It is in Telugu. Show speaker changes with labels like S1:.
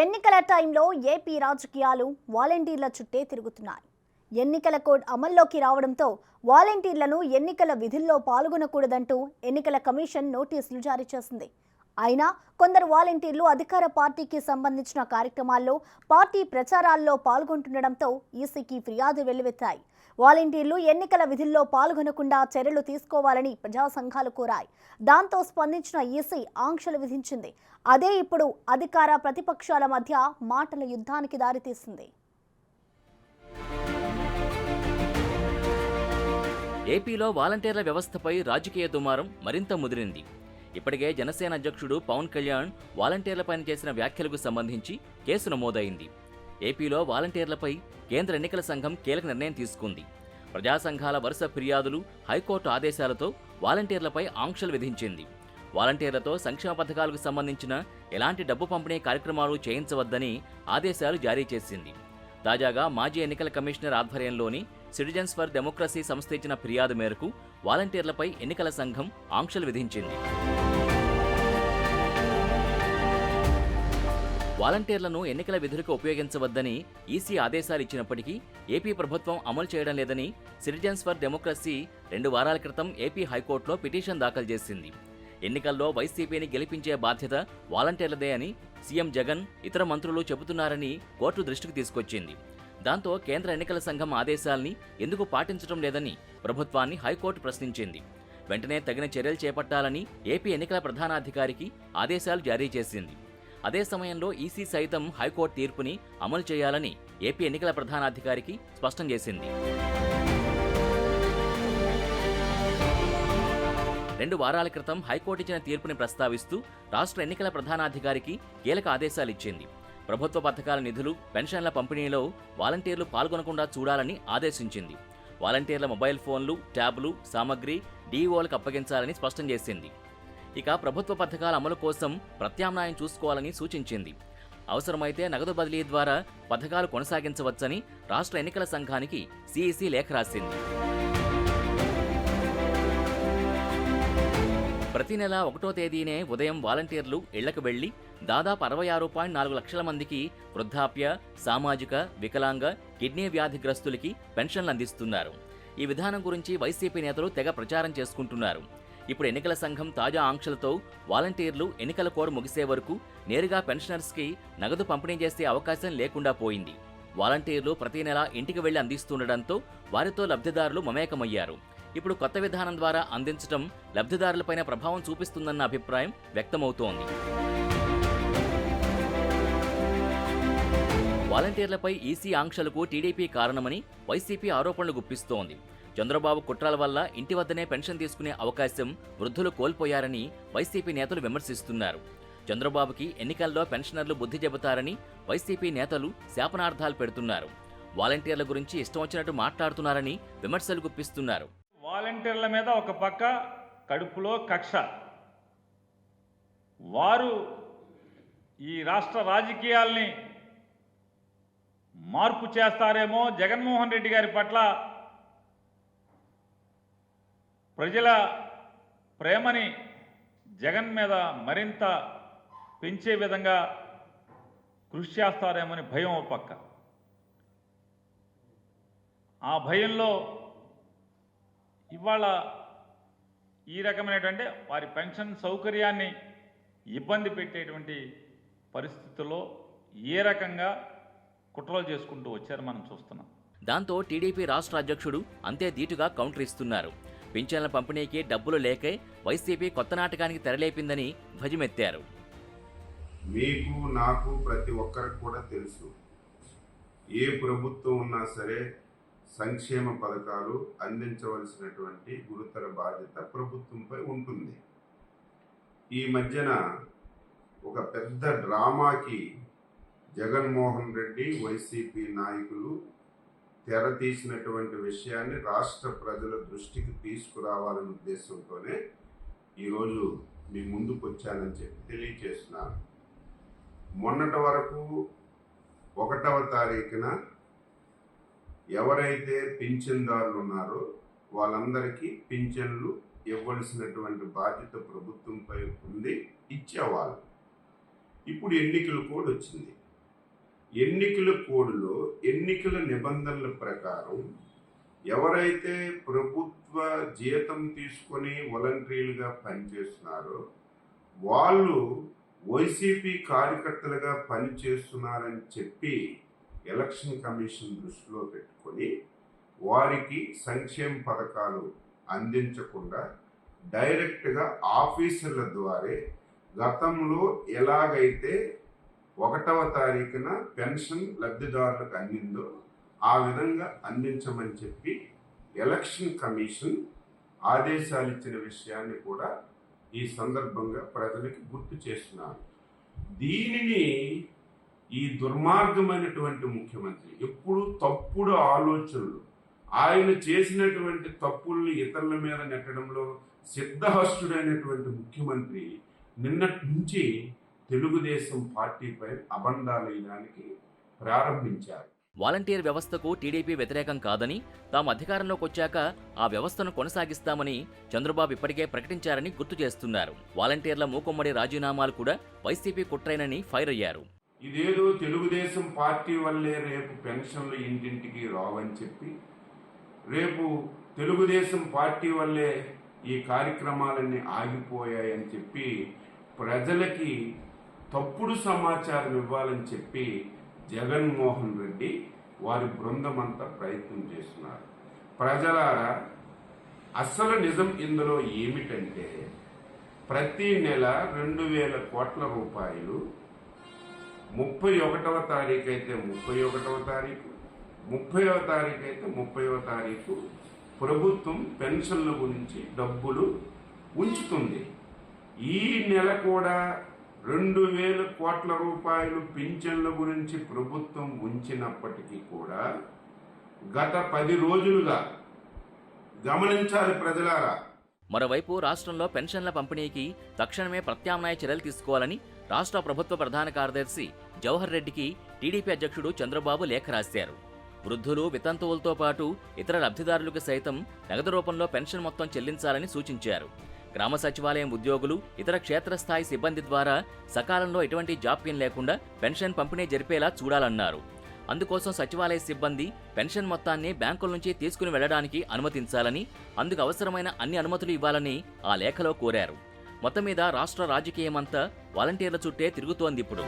S1: ఎన్నికల టైంలో ఏపీ రాజకీయాలు వాలంటీర్ల చుట్టే తిరుగుతున్నాయి. ఎన్నికల కోడ్ అమల్లోకి రావడంతో వాలంటీర్లను ఎన్నికల విధుల్లో పాల్గొనకూడదంటూ ఎన్నికల కమిషన్ నోటీసులు జారీ చేసింది. అయినా కొందరు వాలంటీర్లు అధికార పార్టీకి సంబంధించిన కార్యక్రమాల్లో పార్టీ ప్రచారాల్లో పాల్గొంటుండడంతో ఈసీకి ఫిర్యాదు వెల్లువెత్తాయి. వాలంటీర్లు ఎన్నికల విధుల్లో పాల్గొనకుండా చర్యలు తీసుకోవాలని ప్రజా సంఘాలు కోరాయి. దాంతో స్పందించిన ఈసీ ఆంక్షలు విధించింది. అదే ఇప్పుడు అధికార ప్రతిపక్షాల మధ్య మాటల యుద్ధానికి దారితీసింది.
S2: ఏపీలో వాలంటీర్ల వ్యవస్థపై రాజకీయ దుమారం మరింత ముదిరింది. ఇప్పటికే జనసేన అధ్యక్షుడు పవన్ కళ్యాణ్ వాలంటీర్లపైన చేసిన వ్యాఖ్యలకు సంబంధించి కేసు నమోదైంది. ఏపీలో వాలంటీర్లపై కేంద్ర ఎన్నికల సంఘం కీలక నిర్ణయం తీసుకుంది. ప్రజా సంఘాల వరుస ఫిర్యాదులు, హైకోర్టు ఆదేశాలతో వాలంటీర్లపై ఆంక్షలు విధించింది. వాలంటీర్లతో సంక్షేమ పథకాలకు సంబంధించిన ఎలాంటి డబ్బు పంపిణీ కార్యక్రమాలు చేయించవద్దని ఆదేశాలు జారీ చేసింది. తాజాగా మాజీ ఎన్నికల కమిషనర్ ఆధ్వర్యంలోని సిటిజన్స్ ఫర్ డెమోక్రసీ సంస్థ ఇచ్చిన ఫిర్యాదు మేరకు వాలంటీర్లపై ఎన్నికల సంఘం ఆంక్షలు విధించింది. వాలంటీర్లను ఎన్నికల విధులకు ఉపయోగించవద్దని ఈసీ ఆదేశాలు ఇచ్చినప్పటికీ ఏపీ ప్రభుత్వం అమలు చేయడం లేదని సిటిజన్స్ ఫర్ డెమోక్రసీ 2 వారాల క్రితం ఏపీ హైకోర్టులో పిటిషన్ దాఖలు చేసింది. ఎన్నికల్లో వైసీపీని గెలిపించే బాధ్యత వాలంటీర్లదే అని సీఎం జగన్, ఇతర మంత్రులు చెబుతున్నారని కోర్టు దృష్టికి తీసుకొచ్చింది. దాంతో కేంద్ర ఎన్నికల సంఘం ఆదేశాల్ని ఎందుకు పాటించడం లేదని ప్రభుత్వాన్ని హైకోర్టు ప్రశ్నించింది. వెంటనే తగిన చర్యలు చేపట్టాలని ఏపీ ఎన్నికల ప్రధానాధికారికి ఆదేశాలు జారీ చేసింది. అదే సమయంలో ఈసీ సైతం హైకోర్టు తీర్పుని అమలు చేయాలని ఏపీ ఎన్నికల ప్రధానాధికారికి స్పష్టం చేసింది. 2 వారాల క్రితం హైకోర్టు ఇచ్చిన తీర్పుని ప్రస్తావిస్తూ రాష్ట్ర ఎన్నికల ప్రధానాధికారికి కీలక ఆదేశాలిచ్చింది. ప్రభుత్వ పథకాల నిధులు, పెన్షన్ల పంపిణీలో వాలంటీర్లు పాల్గొనకుండా చూడాలని ఆదేశించింది. వాలంటీర్ల మొబైల్ ఫోన్లు, ట్యాబ్లు, సామగ్రి డీఈఓలకు అప్పగించాలని స్పష్టం చేసింది. ఇక ప్రభుత్వ పథకాల అమలు కోసం ప్రత్యామ్నాయం చూసుకోవాలని సూచించింది. అవసరమైతే నగదు బదిలీ ద్వారా పథకాలు కొనసాగించవచ్చని రాష్ట్ర ఎన్నికల సంఘానికి సిఈసి లేఖ రాసింది. ప్రతి నెల 1వ తేదీనే ఉదయం వాలంటీర్లు ఇళ్లకు వెళ్లి దాదాపు 66.4 లక్షల మందికి వృద్ధాప్య, సామాజిక, వికలాంగ, కిడ్నీ వ్యాధిగ్రస్తులకి పెన్షన్లు అందిస్తున్నారు. ఈ విధానం గురించి వైసీపీ నేతలు తెగ ప్రచారం చేసుకుంటున్నారు. ఇప్పుడు ఎన్నికల సంఘం తాజా ఆంక్షలతో వాలంటీర్లు ఎన్నికల కోడ్ ముగిసే వరకు నేరుగా పెన్షనర్స్కి నగదు పంపిణీ చేసే అవకాశం లేకుండా పోయింది. వాలంటీర్లు ప్రతి నెల ఇంటికి వెళ్లి అందిస్తుండటంతో వారితో లబ్ధిదారులు మమేకమయ్యారు. ఇప్పుడు కొత్త విధానం ద్వారా అందించడం లబ్ధిదారులపైన ప్రభావం చూపిస్తుందన్న అభిప్రాయం వ్యక్తమవుతోంది. వాలంటీర్లపై ఈసీ ఆంక్షలకు టీడీపీ కారణమని వైసీపీ ఆరోపణలు గుప్పిస్తోంది. చంద్రబాబు కుట్రల వల్ల ఇంటి వద్దనే పెన్షన్ తీసుకునే అవకాశం వృద్ధులు కోల్పోయారని వైసీపీ నేతలు విమర్శిస్తున్నారు. చంద్రబాబుకి ఎన్నికల్లో పెన్షనర్లు బుద్ధి చెబుతారని వైసీపీ నేతలు శాపనార్థాలు పెడుతున్నారు. వాలంటీర్ల గురించి ఇష్టం వచ్చినట్టు మాట్లాడుతున్నారని విమర్శలు గుప్పిస్తున్నారు.
S3: వాలంటీర్ల మీద ఒక పక్క కడుపులో కక్ష, వారు ఈ రాష్ట్ర రాజకీయాల్ని మార్పు చేస్తారేమో, జగన్మోహన్ రెడ్డి గారి పట్ల ప్రజల ప్రేమని జగన్ మీద మరింత పెంచే విధంగా కృషి చేస్తారేమని భయం ఒక పక్క. ఆ భయంలో ఇవాళ ఈ రకమైనటువంటి వారి పెన్షన్ సౌకర్యాన్ని ఇబ్బంది పెట్టేటువంటి పరిస్థితుల్లో ఏ రకంగా కుట్రలు చేసుకుంటూ వచ్చారో మనం చూస్తున్నాం.
S2: దాంతో టీడీపీ రాష్ట్ర అధ్యక్షుడు అంతే ధీటుగా కౌంటర్ ఇస్తున్నారు. పింఛన్ల పంపిణీకి డబ్బులు లేకే వైసీపీ కొత్త నాటకానికి తెరలేపిందని ధ్వజమెత్తారు.
S4: మీకు, నాకు, ప్రతి ఒక్కరికి కూడా తెలుసు, ఏ ప్రభుత్వం ఉన్నా సరే సంక్షేమ పథకాలు అందించవలసినటువంటి గురుతర బాధ్యత ప్రభుత్వంపై ఉంటుంది. ఈ మధ్యన ఒక పెద్ద డ్రామాకి జగన్మోహన్ రెడ్డి, వైసీపీ నాయకులు తెర తీసినటువంటి విషయాన్ని రాష్ట్ర ప్రజల దృష్టికి తీసుకురావాలనే ఉద్దేశంతోనే ఈరోజు మీ ముందుకు వచ్చానని చెప్పి తెలియజేస్తున్నాను. మొన్నటి వరకు 1వ తారీఖున ఎవరైతే పింఛన్దారులు ఉన్నారో వాళ్ళందరికీ పింఛన్లు ఇవ్వాల్సినటువంటి బాధ్యత ప్రభుత్వంపై ఉంది, ఇచ్చేవాళ్ళు. ఇప్పుడు ఎన్నికల కోడ్ వచ్చింది. ఎన్నికల కోడ్లో ఎన్నికల నిబంధనల ప్రకారం ఎవరైతే ప్రభుత్వ జీతం తీసుకొని వాలంటీర్లుగా పనిచేస్తున్నారో వాళ్ళు వైసీపీ కార్యకర్తలుగా పనిచేస్తున్నారని చెప్పి ఎలక్షన్ కమిషన్ దృష్టిలో పెట్టుకొని వారికి సంక్షేమ పథకాలు అందించకుండా డైరెక్ట్గా ఆఫీసర్ల ద్వారా గతంలో ఎలాగైతే 1వ తారీఖున పెన్షన్ లబ్ధిదారులకు అందిందో ఆ విధంగా అందించమని చెప్పి ఎలక్షన్ కమిషన్ ఆదేశాలు ఇచ్చిన విషయాన్ని కూడా ఈ సందర్భంగా ప్రజలకు గుర్తు చేస్తున్నారు. దీనిని ఈ దుర్మార్గమైనటువంటి ముఖ్యమంత్రి ఎప్పుడు తప్పుడు ఆలోచనలు, ఆయన చేసినటువంటి తప్పుల్ని ఇతరుల మీద నెట్టడంలో సిద్ధహస్తుడైనటువంటి ముఖ్యమంత్రి నిన్నటి నుంచి తెలుగుదేశం పార్టీపై అబండాలు వేయడానికి ప్రారంభించారు.
S2: వాలంటీర్ వ్యవస్థకు టీడీపీ వ్యతిరేకం కాదని, తాము అధికారంలోకి వచ్చాక ఆ వ్యవస్థను కొనసాగిస్తామని చంద్రబాబు ఇప్పటికే ప్రకటించారని గుర్తు చేస్తున్నారు. వాలంటీర్ల మూకుమ్మడి రాజీనామాలు కూడా వైసీపీ కుట్రైనని ఫైర్ అయ్యారు.
S4: ఇదేదో తెలుగుదేశం పార్టీ వల్లే రేపు పెన్షన్లు ఇంటింటికి రావని చెప్పి, రేపు తెలుగుదేశం పార్టీ వల్లే ఈ కార్యక్రమాలన్నీ ఆగిపోయాయని చెప్పి ప్రజలకి తప్పుడు సమాచారం ఇవ్వాలని చెప్పి జగన్మోహన్ రెడ్డి వారి బృందం అంతా ప్రయత్నం చేస్తున్నారు. ప్రజలారా, అసలు నిజం ఇందులో ఏమిటంటే ప్రతి నెల 2,000 కోట్ల రూపాయలు 31వ తారీఖు అయితే 31వ తారీఖు, 30వ తారీఖు అయితే 30వ తారీఖు ప్రభుత్వం పెన్షన్ల గురించి డబ్బులు ఉంచుతుంది. ఈ నెల కూడా 2,000 కోట్ల రూపాయలు పింఛన్ల గురించి ప్రభుత్వం ఉంచినప్పటికీ కూడా గత 10 రోజులుగా గమనించాలి ప్రజలారా.
S2: మరోవైపు రాష్ట్రంలో పెన్షన్ల పంపిణీకి తక్షణమే ప్రత్యామ్నాయ చర్యలు తీసుకోవాలని రాష్ట్ర ప్రభుత్వ ప్రధాన కార్యదర్శి జవహర్ రెడ్డికి టీడీపీ అధ్యక్షుడు చంద్రబాబు లేఖ రాశారు. వృద్ధులు, వితంతువులతో పాటు ఇతర లబ్ధిదారులకు సైతం నగదు రూపంలో పెన్షన్ మొత్తం చెల్లించాలని సూచించారు. గ్రామ సచివాలయం ఉద్యోగులు, ఇతర క్షేత్రస్థాయి సిబ్బంది ద్వారా సకాలంలో ఎటువంటి జాప్యం లేకుండా పెన్షన్ పంపిణీ జరిపేలా చూడాలన్నారు. అందుకోసం సచివాలయ సిబ్బంది పెన్షన్ మొత్తాన్ని బ్యాంకుల నుంచి తీసుకుని వెళ్లడానికి అనుమతించాలని, అందుకు అవసరమైన అన్ని అనుమతులు ఇవ్వాలని ఆ లేఖలో కోరారు. మొత్తం మీద రాష్ట్ర రాజకీయమంతా వాలంటీర్ల చుట్టే తిరుగుతోంది ఇప్పుడు.